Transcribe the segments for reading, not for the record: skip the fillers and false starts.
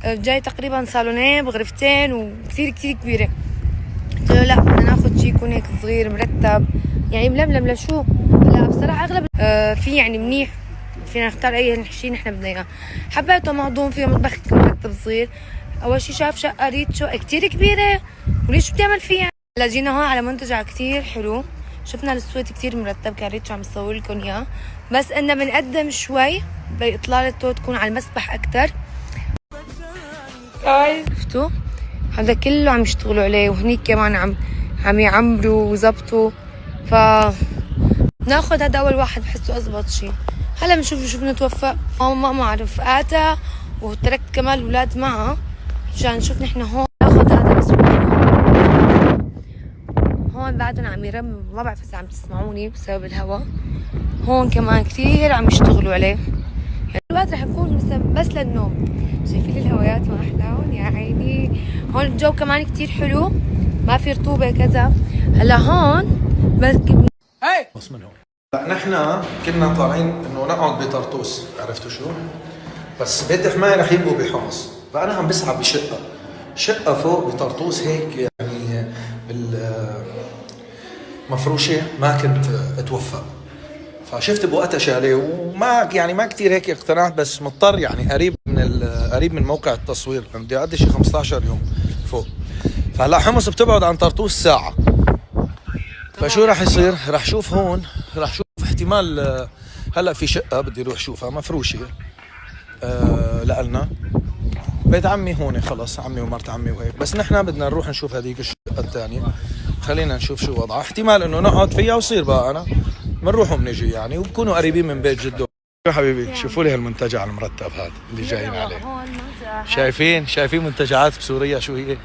جاي تقريبا صالونين بغرفتين وكثير كثير كبيره. قلت له لا بدنا ناخذ شيء يكون هيك صغير مرتب يعني ململم. لشو؟ لا بصراحه اغلب في يعني منيح، فينا نختار اي شيء نحن بدنا اياه. حبيته مهضوم فيه مطبخ مرتب صغير. اول شيء شاف شقه ريتشو كثير كبيره وليش بتعمل فيها. هلا جينا هون على منتجع كثير حلو، شفنا السويت كثير مرتب، كان ريتشو عم يصور لكم اياه، بس انه بنقدم شوي باطلالته تكون على المسبح اكثر. شفتوا هذا كله عم يشتغلوا عليه، وهنيك كمان عم يعمروا ويظبطوا. ف ناخذ هذا اول واحد بحسه اضبط شيء. هلا بنشوف شو بنتوفق. ما بعرف اتى وتركت كمان الاولاد معها عشان نشوف نحن هون ناخذ هذا بس. هون بعدهم عم يرمموا، ما بعرف اذا عم تسمعوني بسبب الهواء. هون كمان كثير عم يشتغلوا عليه، يعني الوقت رح يكون بس للنوم. شايفين الهوايات ما احلاهم يا عيني. هون الجو كمان كثير حلو، ما في رطوبه كذا. هلا هون بس من هون نحن كنا طالعين انه نقعد بطرطوس، عرفتوا شو؟ بس بيت حماية رح يبقوا بحمص، فانا عم بسعى شقه فوق بطرطوس هيك يعني مفروشه، ما كنت اتوفق. فشفت بوقتها شاليه وما يعني ما كثير هيك اقتنعت، بس مضطر يعني قريب من موقع التصوير، بدي اقضي شي 15 يوم فوق. فهلا حمص بتبعد عن طرطوس ساعه. فشو راح يصير؟ راح شوف هون، راح شوف احتمال هلا في شقه بدي اروح شوفها مفروشه لنا. بيت عمي هون خلص، عمي ومرت عمي وهيك، بس نحن بدنا نروح نشوف هذيك الشقه الثانيه. خلينا نشوف شو وضعها، احتمال انه نقعد فيها وصير بقى انا بنروح وبنجي يعني، وبكونوا قريبين من بيت جده. شو حبيبي شوفوا لي هالمنتجع المرتب هذا اللي جايين عليه. شايفين منتجعات بسوريا شو هي؟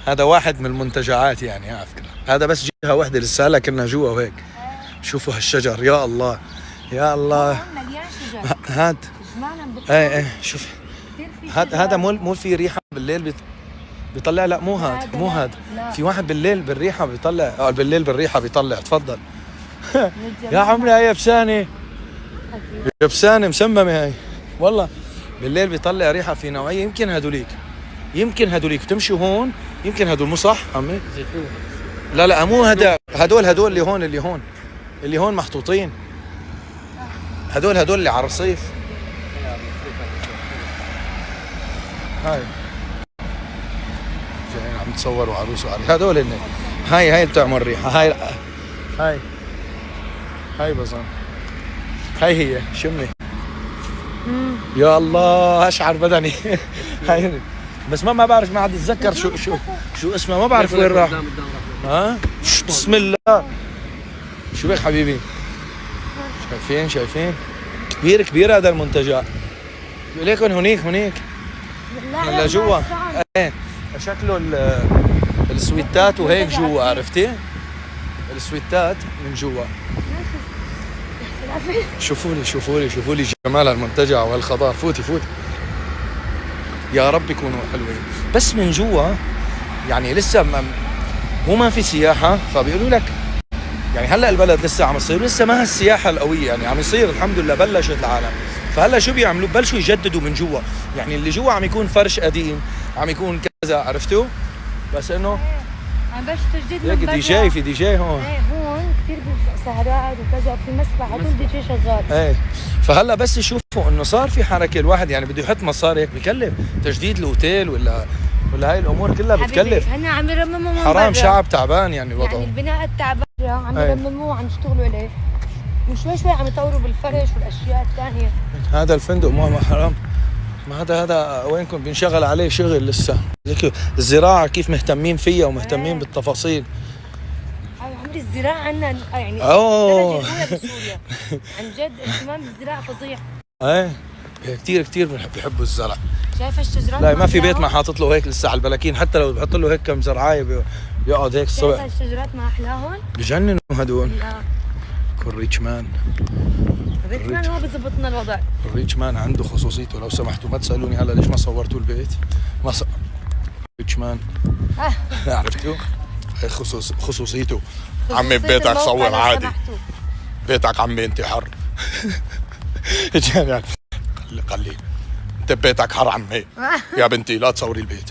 هذا واحد من المنتجعات يعني على فكره، هذا بس جهه واحده لسه هلا كنا جوا وهيك. شوفوا هالشجر، يا الله يا الله. هاد ايه شوف هذا مو في ريحه بالليل بيطلع. لا مو هاد في واحد بالليل بالريحه بيطلع، بالليل بالريحه بيطلع. تفضل يا عمري. هاي يبسانه مسممه هاي والله، بالليل بيطلع ريحه في نوعيه. يمكن هدوليك تمشوا هون، يمكن هدول مو صح عمي؟ لا مو هدول اللي هون محطوطين. هدول اللي على الرصيف. هاي جايين عم تصوروا عروس وعريس. هدول اللي هاي بتعمل ريحه. هاي بظن هي شمي. يا الله اشعر بدني. هاي بس ما بعرف، ما عاد اتذكر شو اسمه، ما بعرف وين راح. بسم الله. شو بك حبيبي؟ شايفين كبير هذا المنتجع. ليكن هنيك لا جوا. ايه شكله السويتات وهيك جوا، عرفتي؟ السويتات من جوا. شوفوا لي جمال المنتجع والخضار. فوتي يا رب يكونوا حلوين. بس من جوا يعني لسه ما في سياحه، فبيقولوا لك يعني هلا البلد لسه عم يصير، لسه ما هالسياحه القويه يعني عم يصير الحمد لله، بلشت العالم. فهلا شو بيعملوا؟ بلشوا يجددوا من جوا، يعني اللي جوا عم يكون فرش قديم، عم يكون كذا، عرفتوا؟ بس انه عم بلش تجديد من برا. في دي جي هون. هون كثير سهرات وكذا، في مسبح على طول دي جي شغال. فهلا بس يشوفوا انه صار في حركه، الواحد يعني بده يحط مصاري هيك بكلف تجديد الاوتيل ولا هاي الامور كلها بتكلف. هن عم يرمموا من حرام، شعب تعبان يعني وضعه. يعني البناء التعبان عم يرمموه وعم يشتغلوا عليه، وشوي عم يطوروا بالفرش والاشياء الثانيه. هذا الفندق ما حرام، ما هذا وينكم بينشغل عليه شغل لسه. الزراعه كيف مهتمين فيها ومهتمين بالتفاصيل. عمري الزراعه عندنا يعني الدرجه الاولى بسوريا. عن جد اهتمام بالزراعه فظيع. كثير بيحبوا الزرع. شايف الشجرات؟ لا ما في بيت ما حاطط له هيك لسه على البلكين، حتى لو بحط له هيك كم زرعايه بيقعد هيك الصبح. شايف الشجرات ما احلاهم؟ بجننوا هدول. الريتش مان هو بيظبط الوضع. الريتش مان عنده خصوصيته، لو سمحتوا ما تسالوني هلا ليش ما صورتوا البيت. الريتش مان عرفتوا؟ هي خصوصيته. عمي ببيتك صور عادي، بيتك عمي انت حر. يعني قال لي رتب بيتك حرام هيك يا بنتي لا تصوري البيت.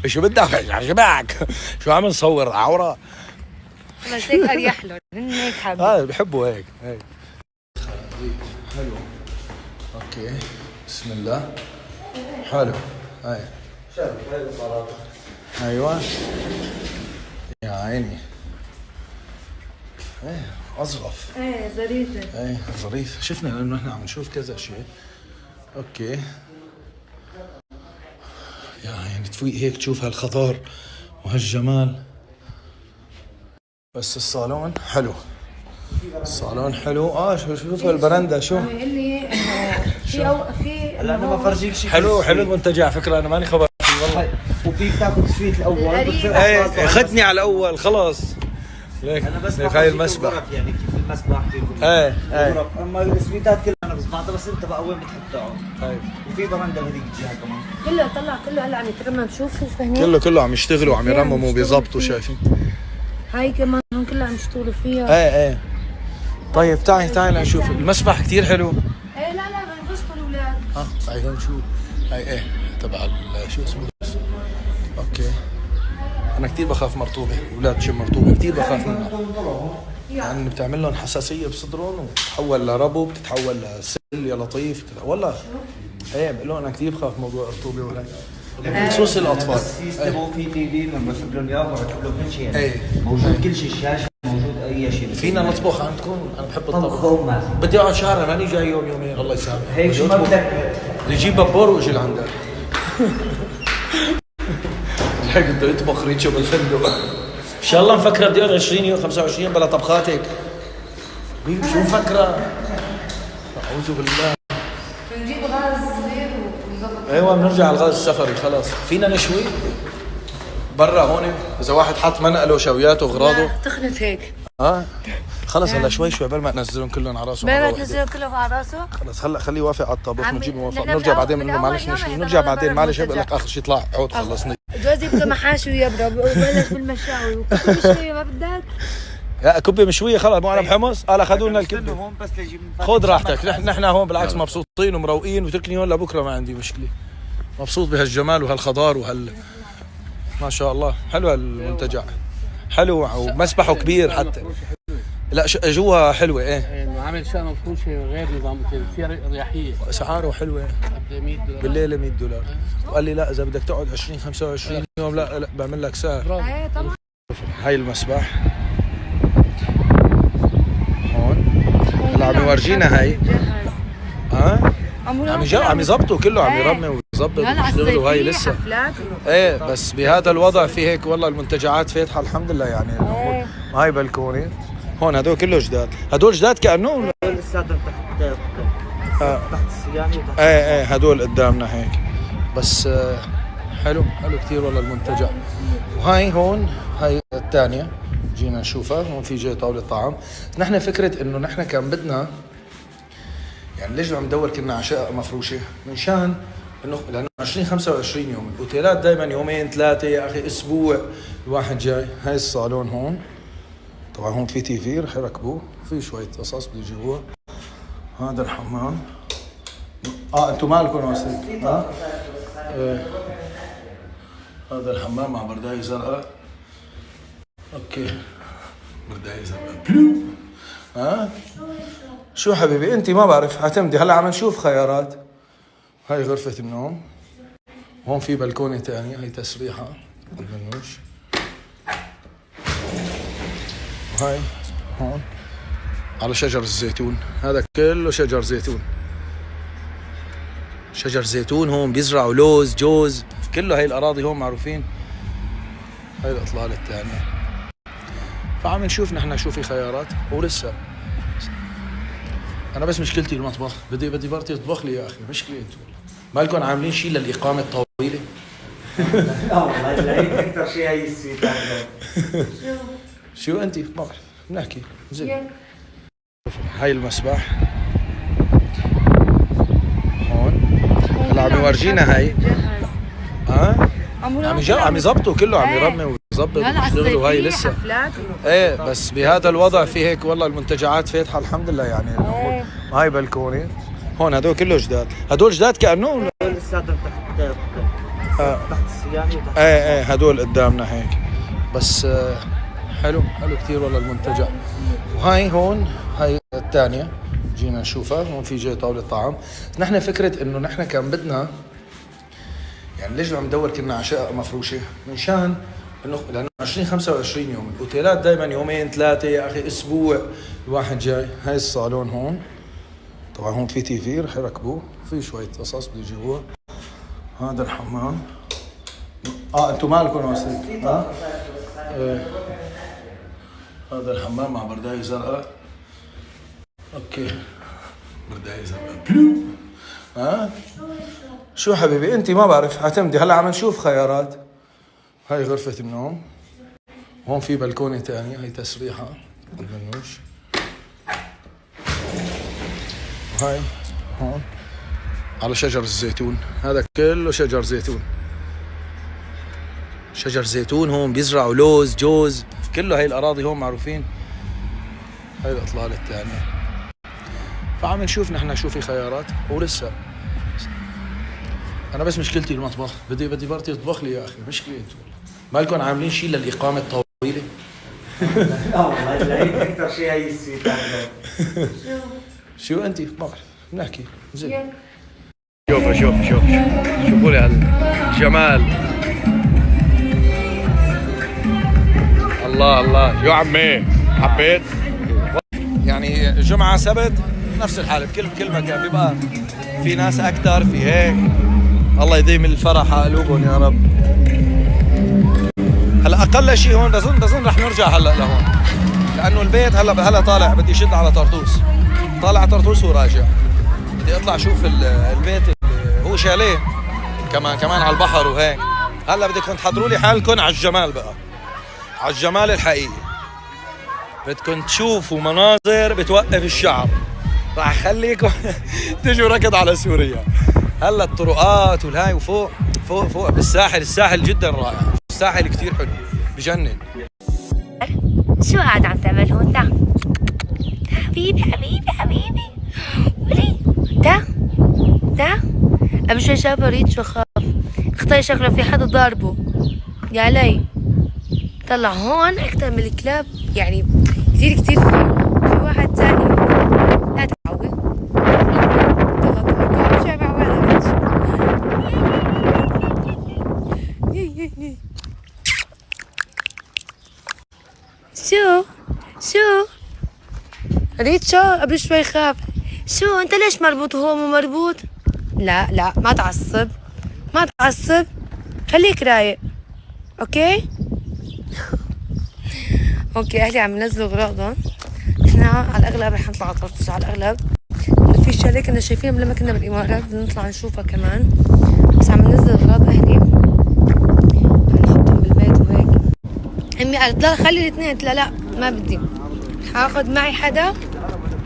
شو بدك يا شباك؟ شو عم نصور عوره؟ بس هيك اريح له، هن هيك حابين. بحبوا هيك. حلو. اوكي بسم الله. حلو. هاي ايوه يا عيني. اظرف. ظريفه. ظريف. شفنا لانه احنا عم نشوف كذا شيء. اوكي يا عيني تفوق هيك تشوف هالخضار وهالجمال. بس الصالون حلو. الصالون حلو. شوف البرندة شو اللي في هلا انا بفرجيك شيء حلو المنتجع على فكرة انا ماني خبر والله. وفيك تاخذ سويت الاول. ايه خدني على الاول خلاص. ليك انا بس هاي المسبح يعني كيف المسبح كيف ايه اما السويتات كلها انا بسمعها. بس انت بقى وين بتحب تقعد؟ طيب وفي برندة هذيك الجهه كمان كله طلع كله هلا عم يترمم. شوف هني كله عم يشتغلوا وعم يرمموا بيظبطوا شايفين. هاي كمان هون كلها عم يشتغلوا فيها. ايه طيب تعي لنشوف المسبح كتير حلو. ايه لا بنبسطوا الاولاد. هاي هون شو هاي تبع شو اسمه. اوكي انا كثير بخاف مرطوبه. اولاد شم مرطوبه كثير بخاف منها يعني بتعمل لهم حساسيه بصدرهم وبتتحول لربو بتتحول لسل يا لطيف والله. بقول لهم انا كثير بخاف موضوع الرطوبه وهيك بخصوص الاطفال. في تي في لما بحب لهم اياه بركب لهم كل شيء. موجود كل شيء. الشاشه موجود اي شيء. فينا نطبخ عندكم. انا بحب الطبخ. طبخ بدي اقعد شهر ماني جاي يومين الله يسامحك. هيك شو ما بدك نجيب بابور واجي لعندك. هيك بده يطبخ ريتشو بالفندق. ان شاء الله مفكره بدي 20 يوم 25 بلا طبخاتك. شو مفكره؟ اعوذ بالله. بنجيب غاز صغير ونظبط. ايوه بنرجع على الغاز السفري خلاص. فينا نشوي برا هون اذا واحد حط منقله شوياته وغراضه تخنت هيك. خلص هلا شوي قبل ما تنزلهم كلهم على راسه. ما تنزلهم كلهم على راسه. خلص هلا خليه يوافق على الطابوخ ونجيب موافق. نرجع بعدين بنقول له معلش نشوي. نرجع بعدين معلش بقول لك اخر شيء طلع عود خلصني. جوزي بده محاشي ويبرى ببلش بالمشاوي وكل شيء ما بدك. لا كبه مشويه خلص مو انا بحمص. قال اخذوا لنا الكبه. هون بس ليجي خذ راحتك. نحن هون بالعكس مبسوطين ومروقين وتركني هون لبكره ما عندي مشكله. مبسوط بهالجمال وهالخضار ما شاء الله. حلو المنتجع حلو ومسبحه كبير حتى. لا جوا حلوه. عامل شقه مفروشه غير نظام كثير رياحيه. اسعاره حلوه. بالليله $100. وقال لي لا اذا بدك تقعد 20 25 يوم لا بعمل لك سعر. ايه طبعا. هاي المسبح هون هلا عم يورجينا هاي. عم يظبطوا كله. عم يرمي ويظبط ويشتغلوا. هاي لسه بس بهذا الوضع في هيك والله المنتجعات فاتحه الحمد لله يعني. هاي بلكوني هون هدول كله جداد. هدول جداد كانه لساتهم تحت السيامه. هدول قدامنا هيك بس. حلو كثير والله المنتجع. وهاي هون هاي الثانيه جينا نشوفها. هون في جاي طاوله طعام. نحن فكره انه نحن كان بدنا يعني ليش عم ندور كنا على شقق مفروشه من شان انه لانه 20 25 يوم. الاوتيلات دائما يومين ثلاثه يا اخي اسبوع الواحد جاي. هاي الصالون هون طبعا هون في تي في رح يركبوه. في شويه قصص بده يجيبوها. هذا الحمام. انتم مالكم واصلين. هذا الحمام مع برداية زرقاء. اوكي برداية زرقاء. شو حبيبي انت ما بعرف اعتمدي. هلا عم نشوف خيارات. هاي غرفة النوم. هون في بلكونة ثانية. هاي تسريحة بالمنوش. وهاي هون على شجر الزيتون. هذا كله شجر زيتون. شجر زيتون هون بيزرعوا لوز جوز كله. هاي الأراضي هون معروفين. هاي الإطلالة الثانية. فعم نشوف نحن شو في خيارات ولسه. أنا بس مشكلتي المطبخ. بدي مرتي تطبخ لي يا أخي. مشكلة أنتم مالكم عاملين شيء للإقامة الطويلة. لا والله العيد أكثر شيء هي السويتات. شو أنت ما بعرف بنحكي زين. هاي المسبح هون هلا عم يورجينا هاي. عم يظبطوا كله. عم يرمي ويظبط ويشتغلوا. هاي لسه بس بهذا الوضع في هيك والله المنتجعات فاتحه الحمد لله يعني. هاي بلكوني هون هدول كله جداد. هدول جداد كأنه ولا؟ هدول لساتهم تحت الصيانة وتحت. ايه هدول قدامنا هيك بس. حلو كثير والله المنتجع. وهاي هون هاي الثانية جينا نشوفها. هون في جاي طاولة طعام. نحن فكرة انه نحن كان بدنا يعني ليش عم ندور كنا على شقق مفروشة منشان انه لانه 20-25 يوم الاوتيلات دائما يومين 3 يا اخي اسبوع الواحد جاي. هاي الصالون هون طبعا هون في تي في رح يركبوه في شوية قصص بده يجيبوها. هذا الحمام. انتم مالكم واصلين هذا الحمام مع برداية زرقاء. اوكي برداية زرقاء. شو حبيبي انت ما بعرف اعتمدي. هلا عم نشوف خيارات. هاي غرفة النوم. هون في بلكونة تانية. هاي تسريحة بالمنوش. وهاي هون على شجر الزيتون. هذا كله شجر زيتون. شجر زيتون هون بيزرعوا لوز جوز كله. هاي الأراضي هون معروفين. هاي الإطلالة الثانية. فعم نشوف نحن شو في خيارات ولسه. أنا بس مشكلتي المطبخ. بدي مرتي تطبخ لي يا أخي. مشكلة انتوا مالكم عاملين شيء للإقامة الطويلة؟ لا والله لا أكثر شيء هي السويت. شو أنت؟ ما بعرف نحكي زين. شوفوا شوفوا لي هالجمال. الله شو عمي حبيت. يعني جمعة سبت نفس الحالة بكل مكان بيبقى في ناس أكثر في هيك. الله يديم الفرح على قلوبهم يا رب. هلا أقل شيء هون بظن رح نرجع هلا لهون لأنه البيت هلا طالع. بدي شد على طرطوس. طالع طرطوس وراجع. بدي أطلع شوف البيت هو شاليه كمان على البحر وهيك. هلا بدكم تحضروا لي حالكم على الجمال بقى. على الجمال الحقيقي. بدكم تشوفوا مناظر بتوقف الشعب. راح اخليكم تجوا ركض على سوريا. هلا الطرقات والهاي وفوق فوق بالساحل. الساحل جدا رائع. الساحل كثير حلو بجنن. شو قاعد عم تعمل هون؟ تعال حبيبي ولي تعال قبل شوي شاف ريد شو خاف. اختي شكله في حدا ضاربه يا علي. طلع هون اكثر من الكلاب يعني كثير في واحد ثاني. لا تعوي طلع شايف عوالة. شو ريد شو قبل شوي خاف. شو انت ليش مربوط وهو مو مربوط؟ لا ما تعصب خليك رايق. اوكي اهلي عم ينزلوا اغراضهم. احنا على الاغلب رح نطلع على طرطوس. على الاغلب في شاليه كنا شايفينهم لما كنا بالامارات بدنا نطلع نشوفها كمان. بس عم ننزل اغراض اهلي نحطهم بالبيت وهيك. امي قالت لا خلي الاثنين. قلت لها لا ما بدي حاخذ معي حدا.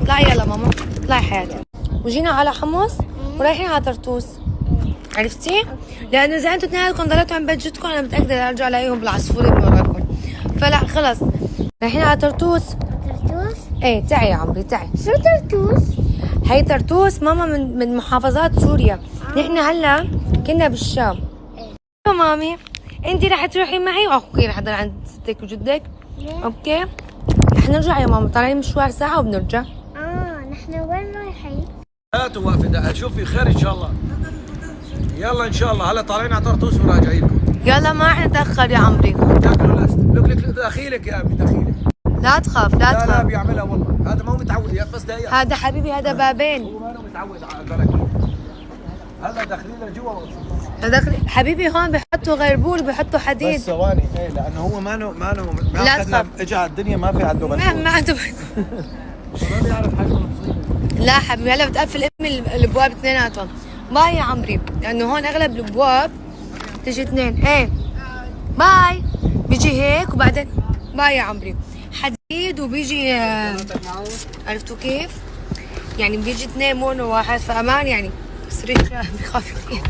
لا يلا ماما طلعي حياتي. وجينا على حمص ورايحين على طرطوس. عرفتي؟ لانه اذا انتم اثنيناتكم ضليتوا عن بيت جدكم انا متاكده ارجع الاقيهم بالعصفوري بوراكم. فلا خلص رايحين على طرطوس. ايه تعي يا عمري تعي. شو طرطوس؟ هي طرطوس ماما من محافظات سوريا. نحن هلا كنا بالشام. يا مامي انت رح تروحي معي واخوكي رح يضل عند ستك وجدك. اوكي رح نرجع يا ماما. طالعين مشوار ساعه وبنرجع. نحن وين رايحين؟ لا توقفي شوفي خير ان شاء الله. يلا ان شاء الله هلا طالعين على طرطوس وراجعين لكم. يلا ما رح نتاخر يا عمري. تاكلوا لك دخيلك يا ابي دخيلك. لا تخاف لا بيعملها والله. هذا ما هو متعود يا بس دقيقة. هذا حبيبي هذا بابين. هو ما متعود على البركة. هلا داخلين لجوا. حبيبي هون بيحطوا غيربول بيحطوا حديد. بس ثواني ايه لانه هو ما لا تخاف. اجى على الدنيا ما في عنده بلكونه. ما عنده ما بيعرف حجم المصيبه. لا حبيبي هلا بتقفل امي الابواب اثنيناتهم. باي يا عمري لانه هون اغلب الابواب تجي اثنين. ايه باي بيجي هيك وبعدين باي يا عمري حديد وبيجي عرفتوا كيف؟ يعني بيجي اثنين مو انه واحد فامان يعني. سرير بخاف كثير.